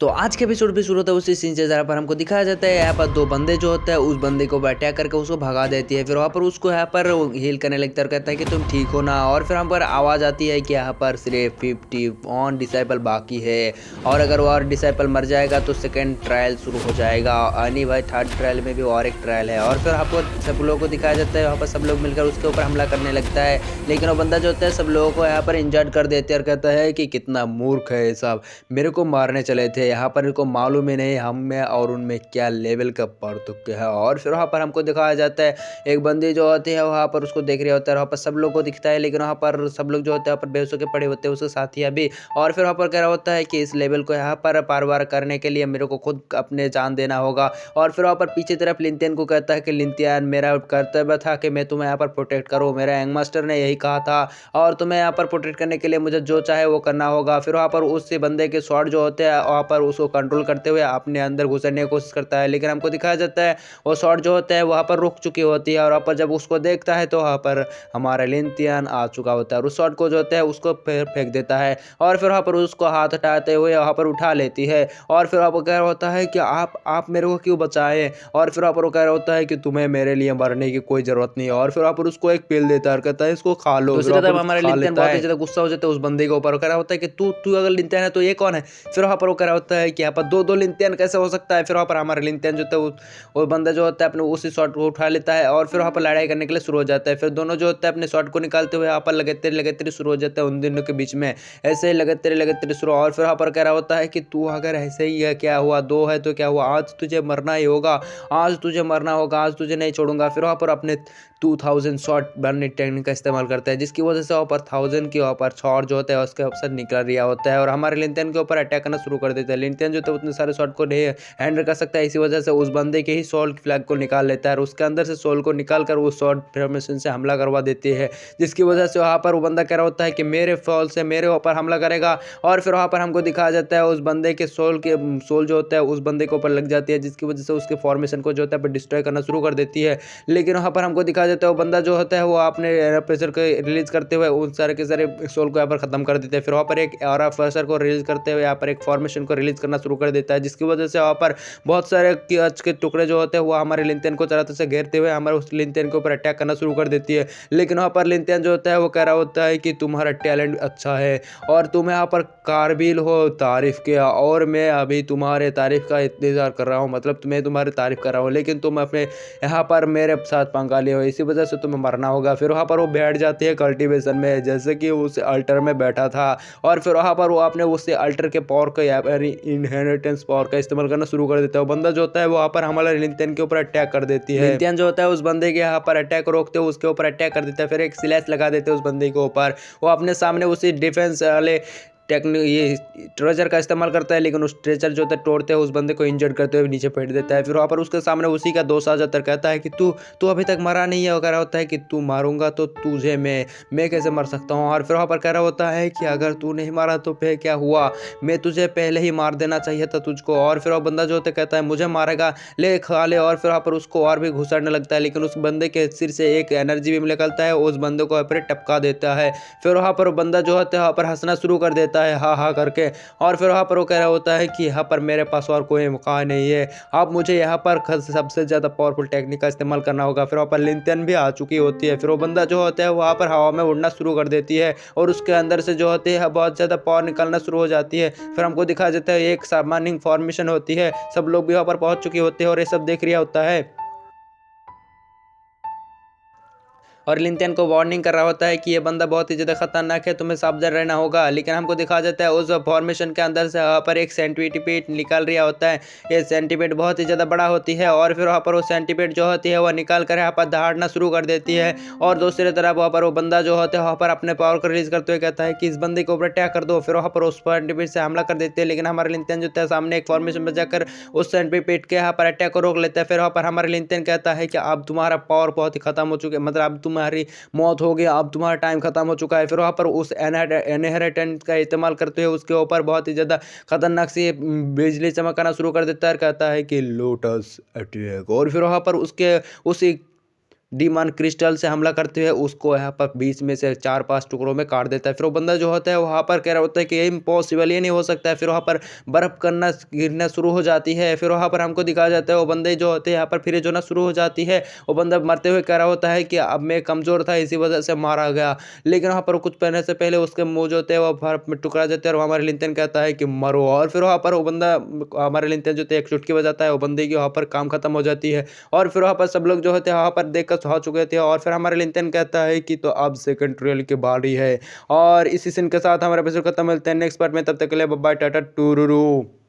तो आज के एपिसोड भी शुरू होता है उसी सीन से, जहाँ पर हमको दिखाया जाता है यहाँ पर दो बंदे जो होते हैं उस बंदे को अटैक करके उसको भगा देती है। फिर वहाँ पर उसको यहाँ पर हील करने लगता है और कहता है कि तुम ठीक हो ना। और फिर हम पर आवाज़ आती है कि यहाँ पर सिर्फ 51 डिसाइपल बाकी है और अगर वो और डिसाइपल मर जाएगा तो सेकेंड ट्रायल शुरू हो जाएगा। यानी भाई थर्ड ट्रायल में भी और एक ट्रायल है। और फिर वहाँ पर सब लोगों को दिखाया जाता है, वहाँ पर सब लोग मिलकर उसके ऊपर हमला करने लगता है। लेकिन वो बंदा जो होता है सब लोगों को यहाँ पर इंजर्ड कर देते हैं और कहता है कि कितना मूर्ख है ये सब, मेरे को मारने चले थे, यहाँ पर इनको मालूम ही नहीं हम में और उनमें क्या लेवल का पार्थक्य है। और फिर वहाँ पर हमको दिखाया जाता है एक बंदी जो होती है वहाँ पर उसको देख रही होता है, वहाँ पर सब लोग को दिखता है लेकिन वहाँ पर सब लोग जो होते हैं वहाँ पर बेहोश होकर पड़े होते हैं, उसके साथियाँ भी। और फिर वहाँ पर कह रहा होता है कि इस लेवल को यहाँ पर पार वार करने के लिए मेरे को खुद अपने जान देना होगा। और फिर वहाँ पर पीछे तरफ लिंतियन को कहता है कि लिंतियन मेरा कर्तव्य था कि मैं तुम्हें यहाँ पर प्रोटेक्ट करूँ, मेरा यंग मास्टर ने यही कहा था और तुम्हें यहाँ पर प्रोटेक्ट करने के लिए मुझे जो चाहे वो करना होगा। फिर वहाँ पर उस बंदे के शॉट जो होते हैं वहाँ पर उसको कंट्रोल करते हुए अपने अंदर घुसने की कोशिश करता है, लेकिन हमको दिखाया जाता है वो शॉट जो होता है वहाँ पर रुक चुकी होती है। और वहाँ पर जब उसको देखता है तो वहाँ पर हमारा लिंतियन आ चुका होता है और उस शॉट को जो होता है उसको फिर फेंक देता है। और फिर वहाँ पर उसको हाथ हटाते हुए वहाँ पर उठा लेती है। और फिर वहाँ पर कह रहा होता है कि आप मेरे को क्यों बचाए। और फिर वहाँ पर वो कह रहा होता है कि तुम्हें मेरे लिए मरने की कोई ज़रूरत नहीं है। और फिर वहाँ पर उसको एक पिल देता है और कहता है इसको खा लो। दूसरी तरफ हमारा लिंतियन बहुत ही ज़्यादा गुस्सा हो जाता है उस बंदे के ऊपर, कह रहा होता है कि तू तू अगर लिंतियन है तो ये कौन है। फिर वहाँ पर वो कह रहा होता है कि यहाँ पर दो दो लिंतियन कैसे हो सकता है। फिर वहाँ पर हमारा लिंतियन जो होता है वो बंदा जो होता है अपने उसी शॉट को उठा लेता है और फिर वहाँ पर लड़ाई करने के लिए शुरू हो जाता है। फिर दोनों जो होता है अपने शॉट को निकालते हुए यहाँ पर लगातार लगातार शुरू हो जाता है उन दोनों के बीच में, ऐसे ही लगातार लगातार शुरू। और फिर वहाँ पर कह रहा होता है कि तू अगर ऐसे ही है क्या हुआ, दो है तो क्या हुआ, आज तुझे मरना ही होगा, आज तुझे मरना होगा, आज तुझे नहीं छोड़ूंगा। फिर वहाँ पर अपने 2000 शॉट बनने टेक्निक का इस्तेमाल करता है जिसकी वजह से वहाँ पर 1000 के ऊपर शॉट जो होता है उसके अवसर निकल रहा होता है और हमारे लिंतियन के ऊपर अटैक करना शुरू कर देता है। लिंतियन जो तो उतने सारे शॉट को नहीं हैंडल कर सकता है, इसी वजह से उस बंदे के ही सोल फ्लैग को निकाल लेता है और उसके अंदर से सोल को निकाल कर उस शॉट फॉर्मेशन से हमला करवा देती है, जिसकी वजह से वहाँ पर वो बंदा कह रहा होता है कि मेरे फॉल से मेरे ऊपर हमला करेगा। और फिर वहाँ पर हमको दिखाया जाता है उस बंदे के सोल जो होता है उस बंदे के ऊपर लग जाती है, जिसकी वजह से उसके फॉर्मेशन को जो होता है डिस्ट्रॉय करना शुरू कर देती है। लेकिन वहाँ पर हमको दिखाया जाता है वो बंदा जो होता है वो अपने एयर प्रेशर को रिलीज करते हुए उन सारे के सारे सोल को यहाँ पर खत्म कर देते हैं। फिर वहाँ पर एक एयर प्रेशर को रिलीज करते हुए यहाँ पर एक फॉर्मेशन को रिलीज करना शुरू कर देता है, जिसकी वजह से वहाँ पर बहुत सारे कांच के टुकड़े जो होते हैं वो हमारे लिंतियन को चारों तरफ से घेरते हुए हमारे उस लिंतियन के ऊपर अटैक करना शुरू कर देती है। लेकिन वहाँ पर लिंतियन जो होता है वो कह रहा होता है कि तुम्हारा टैलेंट अच्छा है और तुम यहाँ पर काबिल हो तारीफ के, और मैं अभी तुम्हारे तारीफ का इंतजार कर रहा हूँ, मतलब मैं तुम्हारी तारीफ कर रहा हूँ, लेकिन तुम अपने यहाँ पर मेरे साथ पंगा लिए हो, इसी वजह से तुम्हें मरना होगा। फिर वहाँ पर वो बैठ जाती है कल्टीवेशन में जैसे कि उस अल्टर में बैठा था। और फिर वहाँ पर वो अपने उससे अल्टर के पावर का या फिर इनहेरिटेंस पावर का इस्तेमाल करना शुरू कर देता है। वो बंदा जो होता है वो वहाँ पर हमारे लिंतियन के ऊपर अटैक कर देती है। लिंतियन जो होता है उस बंदे के यहाँ पर अटैक रोकते हुए उसके ऊपर अटैक कर देता है, फिर एक स्लैश लगा देते हैं उस बंदे के ऊपर। वो अपने सामने उसी डिफेंस वाले टेक्निक ये ट्रेजर का इस्तेमाल करता है, लेकिन उस ट्रेजर जो होता है तोड़ते हैं उस बंदे को इंजर्ड करते हुए नीचे फेंक देता है। फिर वहाँ पर उसके सामने उसी का दोस्त आ जाता है, कहता है कि तू तू अभी तक मरा नहीं है, वगैरह होता है कि तू मारूंगा तो तुझे मैं कैसे मर सकता हूँ। और फिर वहाँ पर कह रहा होता है कि अगर तू नहीं मारा तो फिर क्या हुआ, मैं तुझे पहले ही मार देना चाहिए था तुझको। और फिर वो बंदा जो होता है कहता है मुझे मारेगा, ले खा ले। और फिर वहाँ पर उसको और भी घुसड़ने लगता है, लेकिन उस बंदे के सिर से एक एनर्जी बीम निकलता है, उस बंदे को फिर टपका देता है। फिर वहाँ पर बंदा जो होता है वहाँ पर हंसना शुरू कर देता है हा हा करके। और फिर वहाँ पर वो कह रहा होता है कि यहाँ पर मेरे पास और कोई मौका नहीं है, अब मुझे यहाँ पर सबसे ज़्यादा पावरफुल टेक्निक का इस्तेमाल करना होगा। फिर वहाँ पर लिंतियन भी आ चुकी होती है, फिर वो बंदा जो होता है वहाँ पर हवा में उड़ना शुरू कर देती है और उसके अंदर से जो होती है बहुत ज़्यादा पावर निकलना शुरू हो जाती है। फिर हमको दिखाया जाता है एक सामान्य फॉर्मेशन होती है, सब लोग भी वहाँ पर पहुँच चुके होते हैं और ये सब देख रहा होता है और लिंतियन को वार्निंग कर रहा होता है कि ये बंदा बहुत ही ज़्यादा खतरनाक है, तुम्हें सावधान रहना होगा। लेकिन हमको दिखा जाता है उस फॉर्मेशन के अंदर से वहाँ पर एक सेंटीपीड निकल रहा होता है। ये सेंटीपीड बहुत ही ज़्यादा बड़ा होती है और फिर वहाँ पर वो सेंटीपीड जो होती है वह निकाल कर यहाँ पर दहाड़ना शुरू कर देती है। और दूसरी तरफ वहाँ पर वो बंदा जो होता है वहाँ पर अपने पावर को रिलीज करते हुए कहता है कि इस बंदे के ऊपर अटैक कर दो। फिर वहाँ पर उस सेंटीपीड से हमला कर देते हैं, लेकिन हमारे लिंतियन जो है सामने एक फॉर्मेशन बजाकर उस सेंटीपीड के यहाँ पर अटैक को रोक लेता है। फिर वहाँ पर हमारे लिंतियन कहता है कि अब तुम्हारा पावर बहुत ही खत्म हो चुके, मतलब अब तुम्हारी मौत हो गया, अब तुम्हारा टाइम खत्म हो चुका है। फिर वहाँ पर उस इनहेरिटेंस का इस्तेमाल करते हुए उसके ऊपर बहुत ही ज़्यादा खतरनाक सी बिजली चमकाना शुरू कर देता है, कहता है कि लोटस अटैक। और फिर वहाँ पर उसके उसी डीमॉन क्रिस्टल से हमला करते हुए उसको यहाँ पर बीच में से 4-5 टुकड़ों में काट देता है। फिर वो बंदा जो होता है वहाँ पर कह रहा होता है कि ये इम्पॉसिबल, ये नहीं हो सकता है। फिर वहाँ पर बर्फ करना गिरना शुरू हो जाती है। फिर वहाँ पर हमको दिखाया जाता है वो बंदे जो होते हैं यहाँ पर फ्रीज होना शुरू हो जाती है। वो बंदा मरते हुए कह रहा होता है कि अब मैं कमज़ोर था इसी वजह से मारा गया। लेकिन वहाँ पर कुछ पहनने से पहले उसके मुँह जो होते हैं वो बर्फ में टुकड़ा जाते हैं और हमारे लिंटन कहता है कि मरो। और फिर वहाँ पर वो बंदा हमारे लिंटन जो थे एक चुटकी बजाता है, वो बंदे की वहाँ पर काम खत्म हो जाती है। और फिर वहाँ पर सब लोग जो होते हैं वहाँ पर देखकर सो चुके थे। और फिर हमारे लिंटन कहता है कि तो अब सेकंड ट्रेल की बारी है। और इसी सीन के साथ हमारा एपिसोड खत्म। मिलते हैं नेक्स्ट पार्ट में, तब तक के लिए बाय बाय टाटा टूरूरू।